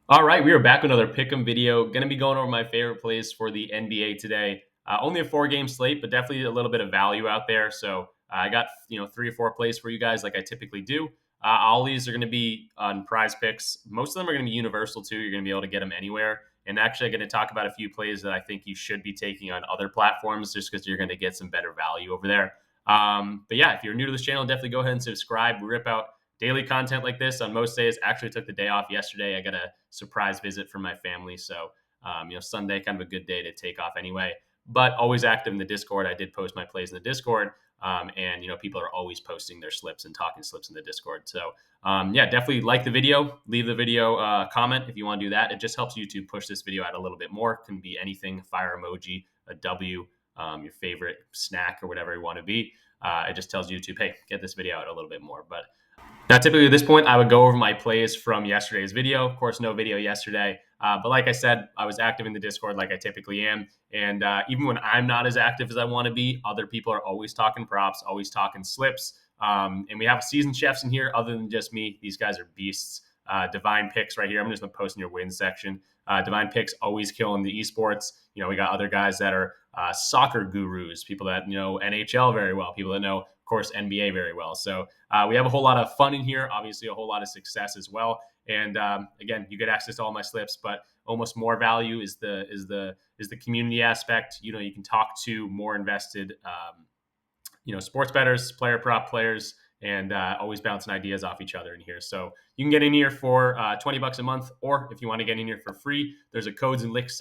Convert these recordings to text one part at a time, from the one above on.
All right, we are back with another pick'em video. Going to be going over my favorite plays for the NBA today. Only a four-game slate, but definitely a little bit of value out there. So I got three or four plays for you guys, like I typically do. All these are going to be on Prize Picks. Most of them are going to be universal too. You're going to be able to get them anywhere. And actually, I'm going to talk about a few plays that I think you should be taking on other platforms, just because you're going to get some better value over there. But yeah, if you're new to this channel, definitely go ahead and subscribe. We rip out daily content like this on most days. Actually took the day off yesterday. I got a surprise visit from my family. So, Sunday, kind of a good day to take off anyway, but always active in the Discord. I did post my plays in the Discord. And people are always posting their slips and talking slips in the Discord. So, yeah, definitely like the video, leave the video comment if you want to do that. It just helps YouTube push this video out a little bit more. It can be anything, fire emoji, a W, your favorite snack or whatever you want to be. It just tells YouTube, hey, get this video out a little bit more. But now, typically at this point, I would go over my plays from yesterday's video. Of course, no video yesterday. But like I said, I was active in the Discord like I typically am. And even when I'm not as active as I want to be, other people are always talking props, always talking slips. And we have seasoned chefs in here other than just me. These guys are beasts. Divine Picks right here. I'm just going to post in your wins section. Divine Picks always killing the esports. We got other guys that are soccer gurus, people that know NHL very well, people that know, of course, NBA very well. So we have a whole lot of fun in here, obviously a whole lot of success as well. And again, you get access to all my slips, but almost more value is the community aspect. You can talk to more invested, sports bettors, player prop players, and always bouncing ideas off each other in here. So you can get in here for $20 a month, or if you want to get in here for free, there's a codes and links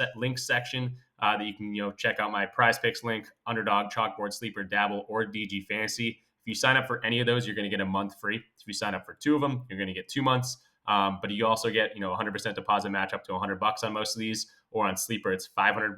section that you can check out my Prize Picks link, Underdog, Chalkboard, Sleeper, Dabble, or DG Fantasy. If you sign up for any of those, you're going to get a month free. If you sign up for two of them, you're going to get 2 months. But you also get 100% deposit match up to $100 on most of these, or on Sleeper it's $500.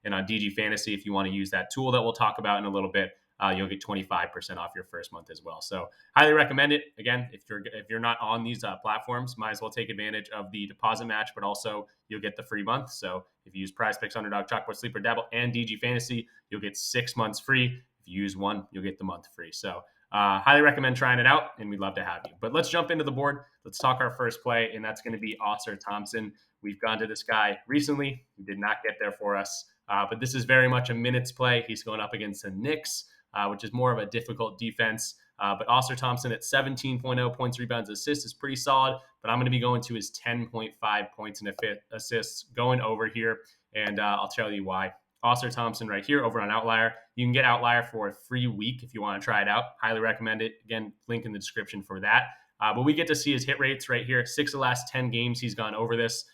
And on DG Fantasy, if you want to use that tool that we'll talk about in a little bit, you'll get 25% off your first month as well. So highly recommend it. Again, if you're not on these platforms, might as well take advantage of the deposit match, but also you'll get the free month. So if you use Prize Picks, Underdog, Chalkboard, Sleeper, Dabble, and DG Fantasy, you'll get 6 months free. If you use one, you'll get the month free. So highly recommend trying it out, and we'd love to have you. But let's jump into the board. Let's talk our first play, and that's going to be Ausar Thompson. We've gone to this guy recently. He did not get there for us. But this is very much a minutes play. He's going up against the Knicks, which is more of a difficult defense. But Ausar Thompson at 17.0 points, rebounds, assists is pretty solid. But I'm going to be going to his 10.5 points and assists going over here. And I'll tell you why. Ausar Thompson right here over on Outlier. You can get Outlier for a free week if you want to try it out. Highly recommend it. Again, link in the description for that. But we get to see his hit rates right here. 6 of the last 10 games he's gone over this.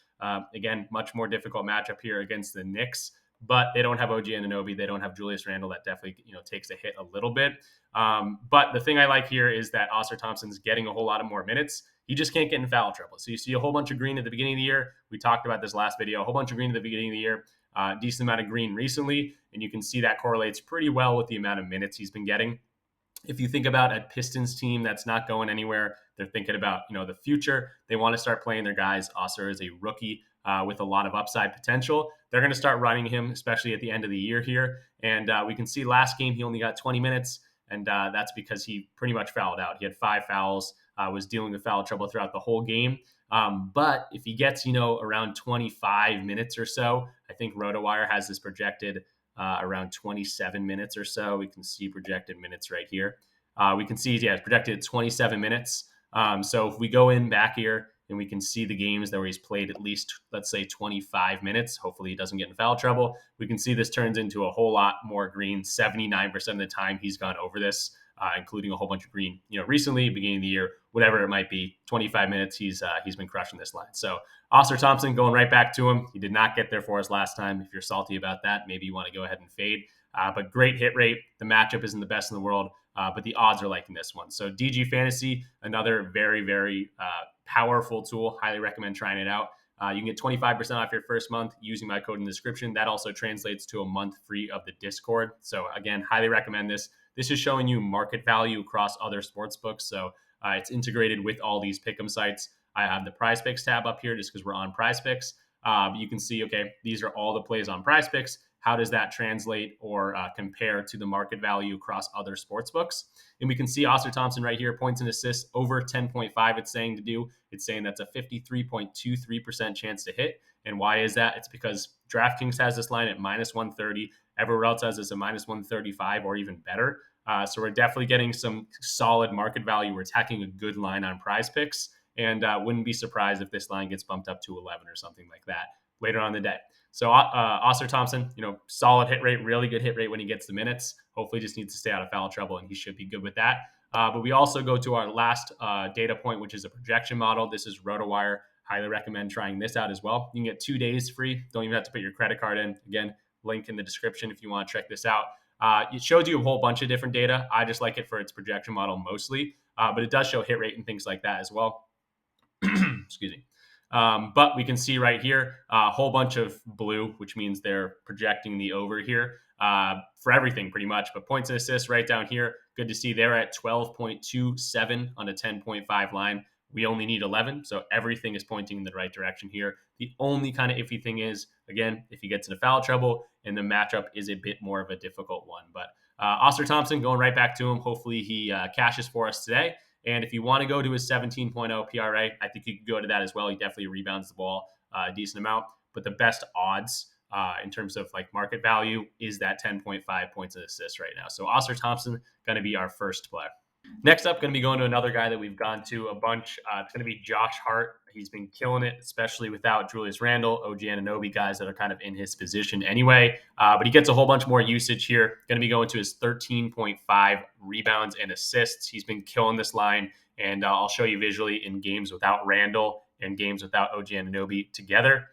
Again, much more difficult matchup here against the Knicks, but they don't have OG Anunoby. They don't have Julius Randle. That definitely takes a hit a little bit. But the thing I like here is that Ausar Thompson's getting a whole lot of more minutes. He just can't get in foul trouble. So you see a whole bunch of green at the beginning of the year. We talked about this last video. A whole bunch of green at the beginning of the year. Decent amount of green recently, and you can see that correlates pretty well with the amount of minutes he's been getting. If you think about a Pistons team that's not going anywhere, they're thinking about the future. They want to start playing their guys. Ausar is a rookie with a lot of upside potential. They're going to start running him, especially at the end of the year here. And we can see last game he only got 20 minutes, and that's because he pretty much fouled out. He had 5 fouls, was dealing with foul trouble throughout the whole game. But if he gets around 25 minutes or so, I think RotoWire has this projected around 27 minutes or so. We can see projected minutes right here. We can see, it's projected at 27 minutes. So if we go in back here and we can see the games where he's played at least, let's say, 25 minutes, hopefully he doesn't get in foul trouble, we can see this turns into a whole lot more green. 79% of the time he's gone over this, including a whole bunch of green, recently, beginning of the year, whatever it might be. 25 minutes, he's been crushing this line. So Ausar Thompson, going right back to him. He did not get there for us last time. If you're salty about that, maybe you want to go ahead and fade. But great hit rate. The matchup isn't the best in the world, but the odds are liking this one. So DG Fantasy, another very, very powerful tool. Highly recommend trying it out. You can get 25% off your first month using my code in the description. That also translates to a month free of the Discord. So again, highly recommend this. This is showing you market value across other sports books. So it's integrated with all these pick'em sites. I have the Prize Picks tab up here just because we're on Prize Picks. But you can see, okay, these are all the plays on PrizePicks. How does that translate or compare to the market value across other sports books? And we can see Ausar Thompson right here, points and assists over 10.5. It's saying to do. It's saying that's a 53.23% chance to hit. And why is that? It's because DraftKings has this line at minus 130. Everywhere else has this at minus 135 or even better. So we're definitely getting some solid market value. We're attacking a good line on PrizePicks, and wouldn't be surprised if this line gets bumped up to 11 or something like that later on in the day. So Ausar Thompson, solid hit rate, really good hit rate when he gets the minutes. Hopefully, just needs to stay out of foul trouble, and he should be good with that. But we also go to our last data point, which is a projection model. This is RotoWire. Highly recommend trying this out as well. You can get 2 days free. Don't even have to put your credit card in. Again, link in the description if you want to check this out. It shows you a whole bunch of different data. I just like it for its projection model mostly, but it does show hit rate and things like that as well. Excuse me. But we can see right here a whole bunch of blue, which means they're projecting the over here for everything pretty much. But points and assists right down here, good to see they're at 12.27 on a 10.5 line. We only need 11, so everything is pointing in the right direction here. The only kind of iffy thing is, again, if he gets into foul trouble and the matchup is a bit more of a difficult one. But Ausar Thompson, going right back to him. Hopefully he cashes for us today. And if you want to go to his 17.0 PRA, I think you could go to that as well. He definitely rebounds the ball a decent amount. But the best odds in terms of like market value is that 10.5 points and assists right now. So Ausar Thompson going to be our first play. Next up, going to be going to another guy that we've gone to a bunch. It's going to be Josh Hart. He's been killing it, especially without Julius Randle, OG Anunoby, guys that are kind of in his position anyway. But he gets a whole bunch more usage here. Going to be going to his 13.5 rebounds and assists. He's been killing this line, and I'll show you visually in games without Randle and games without OG Anunoby together.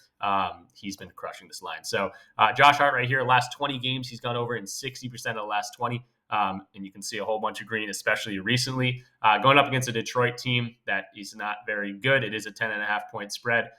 He's been crushing this line. So Josh Hart right here, last 20 games, he's gone over in 60% of the last 20. And you can see a whole bunch of green, especially recently. Going up against a Detroit team that is not very good. It is a 10.5-point spread.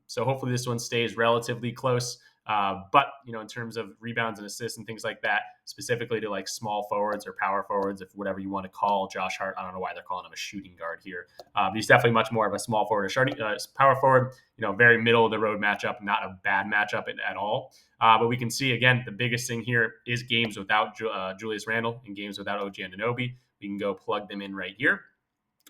So hopefully this one stays relatively close. But, in terms of rebounds and assists and things like that, specifically to like small forwards or power forwards, if whatever you want to call Josh Hart, I don't know why they're calling him a shooting guard here. But he's definitely much more of a small forward or power forward, very middle of the road matchup, not a bad matchup at all. But we can see, again, the biggest thing here is games without Julius Randle and games without OG Anunoby. We can go plug them in right here.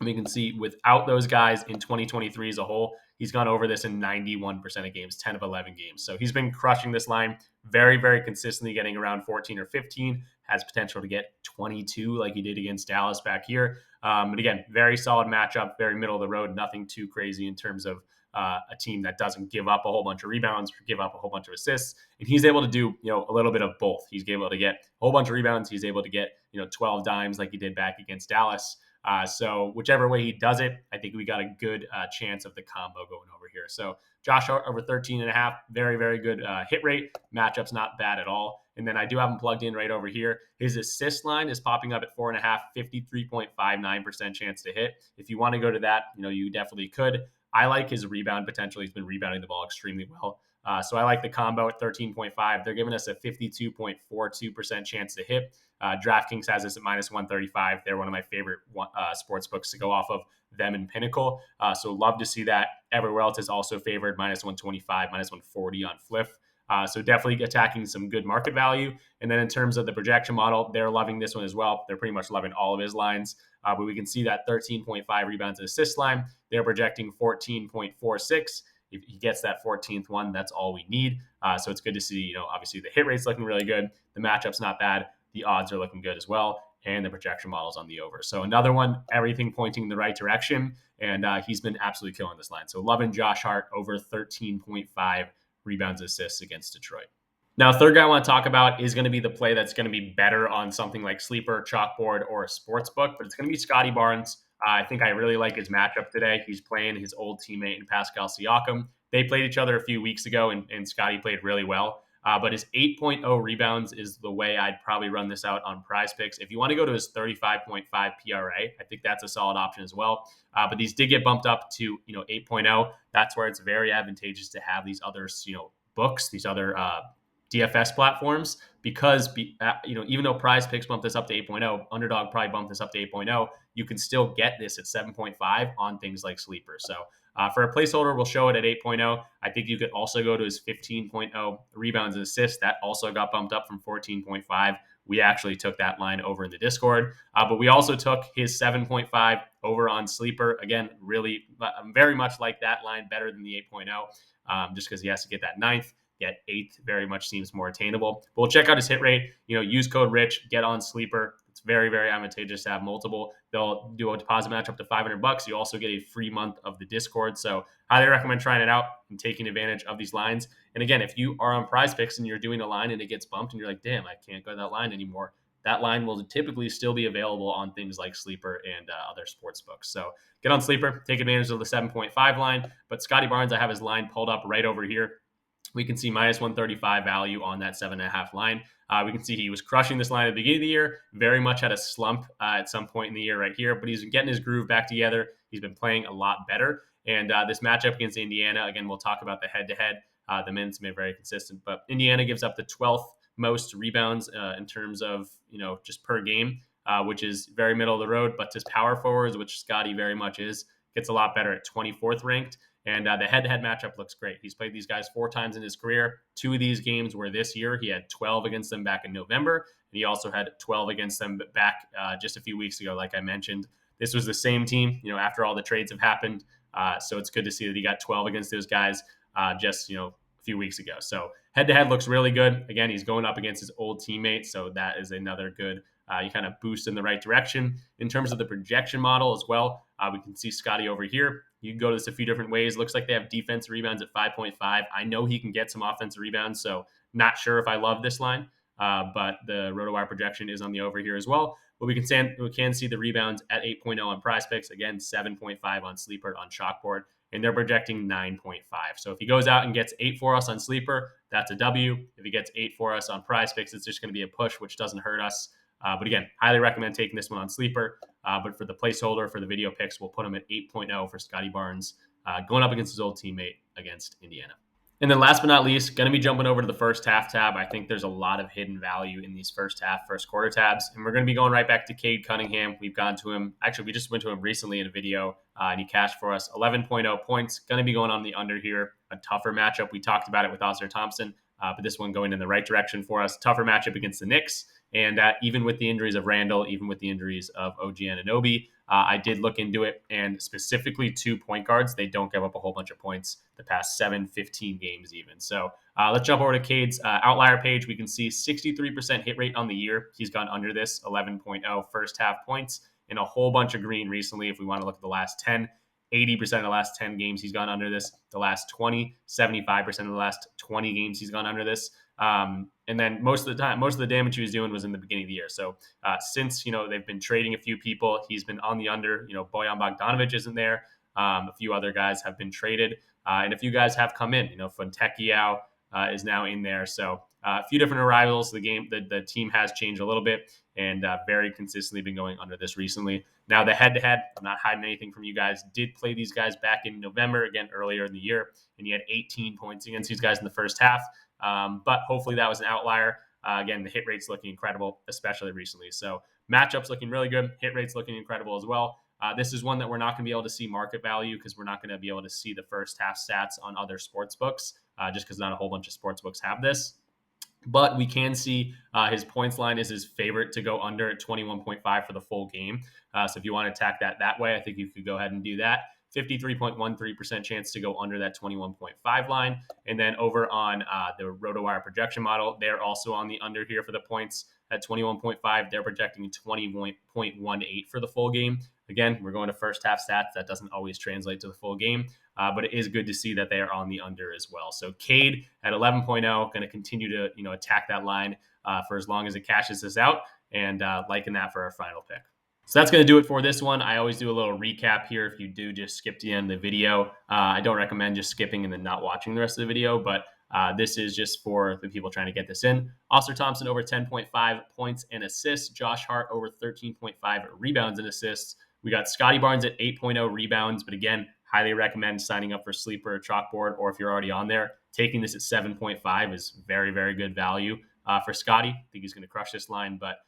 And we can see without those guys in 2023 as a whole, he's gone over this in 91% of games, 10 of 11 games. So he's been crushing this line very, very consistently, getting around 14 or 15, has potential to get 22 like he did against Dallas back here. But again, very solid matchup, very middle of the road, nothing too crazy in terms of a team that doesn't give up a whole bunch of rebounds or give up a whole bunch of assists. And he's able to do, a little bit of both. He's able to get a whole bunch of rebounds. He's able to get, 12 dimes like he did back against Dallas. So whichever way he does it, I think we got a good chance of the combo going over here. So Josh Hart over 13.5, very, very good hit rate. Matchup's not bad at all. And then I do have him plugged in right over here. His assist line is popping up at 4.5, 53.59% chance to hit. If you want to go to that, you definitely could. I like his rebound potential. He's been rebounding the ball extremely well. So I like the combo at 13.5. They're giving us a 52.42% chance to hit. DraftKings has this at minus 135. They're one of my favorite sports books to go off of, them and Pinnacle. So love to see that. Everywhere else is also favored, minus 125, minus 140 on Fliff. So definitely attacking some good market value. And then in terms of the projection model, they're loving this one as well. They're pretty much loving all of his lines. But we can see that 13.5 rebounds and assist line. They're projecting 14.46. If he gets that 14th one, that's all we need. So it's good to see, obviously the hit rate's looking really good. The matchup's not bad. The odds are looking good as well. And the projection model's on the over. So another one, everything pointing in the right direction. And he's been absolutely killing this line. So loving Josh Hart over 13.5 rebounds and assists against Detroit. Now, third guy I want to talk about is going to be the play that's going to be better on something like Sleeper, Chalkboard, or a sports book, but it's going to be Scottie Barnes. I think I really like his matchup today. He's playing his old teammate in Pascal Siakam. They played each other a few weeks ago, and Scottie played really well. But his 8.0 rebounds is the way I'd probably run this out on PrizePicks. If you want to go to his 35.5 PRA, I think that's a solid option as well. But these did get bumped up to 8.0. That's where it's very advantageous to have these other books, these other DFS platforms, because even though PrizePicks bumped this up to 8.0, Underdog probably bumped this up to 8.0, you can still get this at 7.5 on things like Sleeper. So For a placeholder, we'll show it at 8.0. I think you could also go to his 15.0 rebounds and assists. That also got bumped up from 14.5. We actually took that line over in the Discord, but we also took his 7.5 over on Sleeper. Again, really very much like that line, better than the 8.0, just because he has to get that ninth. Yet eighth very much seems more attainable. But we'll check out his hit rate. Use code Rich, get on Sleeper. It's very, very advantageous to have multiple. They'll do a deposit match up to $500. You also get a free month of the Discord. So highly recommend trying it out and taking advantage of these lines. And again, if you are on PrizePicks and you're doing a line and it gets bumped and you're like, damn, I can't go to that line anymore, that line will typically still be available on things like Sleeper and other sports books. So get on Sleeper, take advantage of the 7.5 line. But Scottie Barnes, I have his line pulled up right over here. We can see minus 135 value on that 7.5 line. We can see he was crushing this line at the beginning of the year, very much had a slump at some point in the year right here, but he's getting his groove back together. He's been playing a lot better. And this matchup against Indiana, again, we'll talk about the head-to-head. The minutes have been very consistent, but Indiana gives up the 12th most rebounds in terms of, just per game, which is very middle of the road, but his power forwards, which Scottie very much is, gets a lot better at 24th ranked. And the head-to-head matchup looks great. He's played these guys 4 times in his career. 2 of these games were this year. He had 12 against them back in November, and he also had 12 against them back just a few weeks ago, like I mentioned. This was the same team, after all the trades have happened. So it's good to see that he got 12 against those guys just, a few weeks ago. So head-to-head looks really good. Again, he's going up against his old teammate, so that is another good you kind of boost in the right direction. In terms of the projection model as well, we can see Scottie over here. You can go to this a few different ways. Looks like they have defense rebounds at 5.5. I know he can get some offensive rebounds, so not sure if I love this line, but the RotoWire projection is on the over here as well. But we can see the rebounds at 8.0 on PrizePicks. Again, 7.5 on Sleeper on Chalkboard, and they're projecting 9.5. So if he goes out and gets 8 for us on Sleeper, that's a W. If he gets 8 for us on PrizePicks, it's just going to be a push, which doesn't hurt us. But again, highly recommend taking this one on Sleeper. But for the placeholder, for the video picks, we'll put him at 8.0 for Scottie Barnes, going up against his old teammate against Indiana. And then last but not least, going to be jumping over to the first half tab. I think there's a lot of hidden value in these first quarter tabs. And we're going to be going right back to Cade Cunningham. We've gone to him. Actually, we just went to him recently in a video, and he cashed for us 11.0 points. Going to be going on the under here. A tougher matchup. We talked about it with Ausar Thompson, but this one going in the right direction for us. Tougher matchup against the Knicks. And even with the injuries of Randall, even with the injuries of OG Anunoby, I did look into it, and specifically 2 point guards, they don't give up a whole bunch of points the past 15 games even. So let's jump over to Cade's outlier page. We can see 63% hit rate on the year. He's gone under this 11.0 first half points, and a whole bunch of green recently. If we want to look at the last 10, 80% of the last 10 games he's gone under this. The last 20, 75% of the last 20 games he's gone under this. And then most of the damage he was doing was in the beginning of the year. So since they've been trading a few people, he's been on the under. Bojan Bogdanovic isn't there. A few other guys have been traded, and a few guys have come in. Fontecchio is now in there. So a few different arrivals. The team has changed a little bit, and very consistently been going under this recently. Now the head-to-head, I'm not hiding anything from you guys. Did play these guys back in November, again earlier in the year, and he had 18 points against these guys in the first half. But hopefully that was an outlier. Again, the hit rate's looking incredible, especially recently. So matchups looking really good. Hit rate's looking incredible as well. This is one that we're not going to be able to see market value because we're not going to be able to see the first half stats on other sports books, just because not a whole bunch of sports books have this. But we can see his points line is his favorite to go under at 21.5 for the full game. So if you want to attack that way, I think you could go ahead and do that. 53.13% chance to go under that 21.5 line. And then over on the RotoWire projection model, they're also on the under here for the points at 21.5. They're projecting 20.18 for the full game. Again, we're going to first half stats. That doesn't always translate to the full game, but it is good to see that they are on the under as well. So Cade at 11.0, going to continue to attack that line for as long as it cashes us out, and liking that for our final pick. So that's going to do it for this one. I always do a little recap here if you do just skip to the end of the video. I don't recommend just skipping and then not watching the rest of the video, but this is just for the people trying to get this in. Ausar Thompson over 10.5 points and assists. Josh Hart over 13.5 rebounds and assists. We got Scottie Barnes at 8.0 rebounds, but again, highly recommend signing up for Sleeper or Chalkboard, or if you're already on there, taking this at 7.5 is very, very good value for Scottie. I think he's going to crush this line, but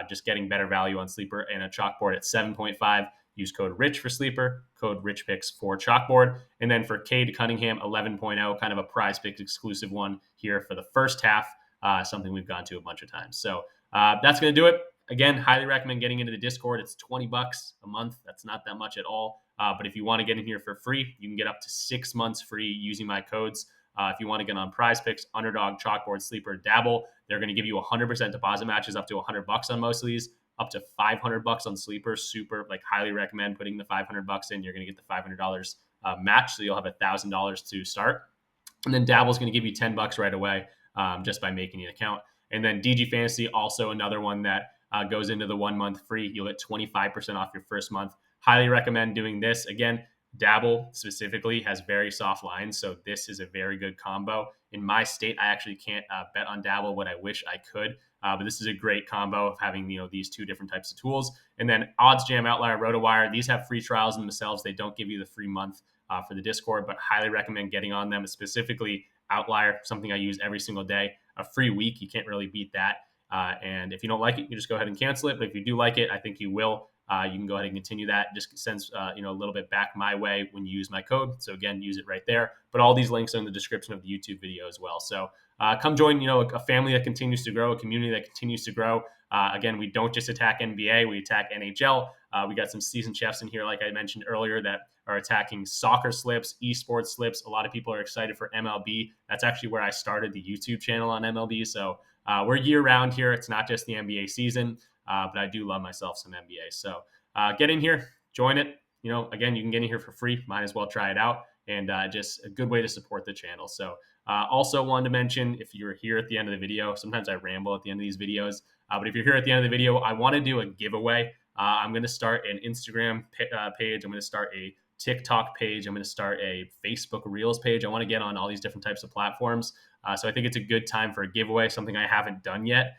just getting better value on Sleeper and a Chalkboard at 7.5. use code RICH for sleeper, code RICHPICKS for chalkboard. And then for Cade Cunningham 11.0, kind of a prize picks exclusive one here for the first half, something we've gone to a bunch of times. So that's going to do it. Again, highly recommend getting into the Discord. It's $20 a month. That's not that much at all. But if you want to get in here for free, you can get up to 6 months free using my codes. If you want to get on Prize Picks, Underdog, Chalkboard, Sleeper, Dabble, they're going to give you 100% deposit matches up to $100 on most of these, up to $500 on Sleeper. Super, like highly recommend putting the $500 in. You're going to get the $500 match, so you'll have $1,000 to start. And then Dabble's going to give you $10 right away just by making an account. And then DG Fantasy, also another one that goes into the 1 month free. You'll get 25% off your first month. Highly recommend doing this. Again, Dabble specifically has very soft lines, so this is a very good combo. In my state, I actually can't bet on Dabble what I wish I could, but this is a great combo of having these two different types of tools. And then Odds Jam, Outlier, RotoWire, these have free trials in themselves. They don't give you the free month for the Discord, but highly recommend getting on them. Specifically, Outlier, something I use every single day. A free week, you can't really beat that. And if you don't like it, you just go ahead and cancel it. But if you do like it, I think you will. You can go ahead and continue that. Just sends a little bit back my way when you use my code. So again, use it right there. But all these links are in the description of the YouTube video as well. So come join a family that continues to grow, a community that continues to grow. Again, we don't just attack NBA, we attack NHL. We got some seasoned chefs in here, like I mentioned earlier, that are attacking soccer slips, esports slips. A lot of people are excited for MLB. That's actually where I started the YouTube channel on MLB. So we're year round here. It's not just the NBA season, but I do love myself some NBA. So get in here, join it. Again, you can get in here for free. Might as well try it out. And just a good way to support the channel. So also wanted to mention, if you're here at the end of the video, sometimes I ramble at the end of these videos, but if you're here at the end of the video, I want to do a giveaway. I'm going to start an Instagram page. I'm going to start a TikTok page. I'm going to start a Facebook Reels page. I want to get on all these different types of platforms. So I think it's a good time for a giveaway, something I haven't done yet.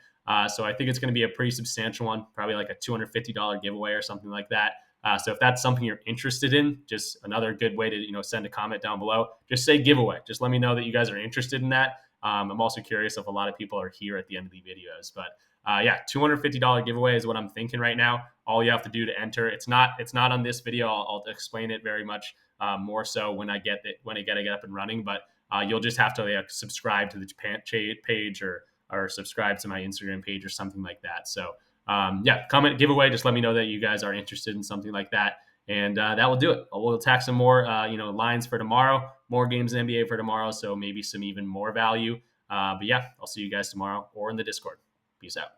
So I think it's going to be a pretty substantial one, probably like a $250 giveaway or something like that. So if that's something you're interested in, just another good way to send a comment down below. Just say giveaway. Just let me know that you guys are interested in that. I'm also curious if a lot of people are here at the end of the videos. But yeah, $250 giveaway is what I'm thinking right now. All you have to do to enter. It's not on this video. I'll explain it very much more so when I get up and running. But you'll just have to subscribe to the page or subscribe to my Instagram page or something like that. So yeah, comment giveaway. Just let me know that you guys are interested in something like that. And that will do it. We'll attack some more, lines for tomorrow, more games in NBA for tomorrow. So maybe some even more value. But yeah, I'll see you guys tomorrow or in the Discord. Peace out.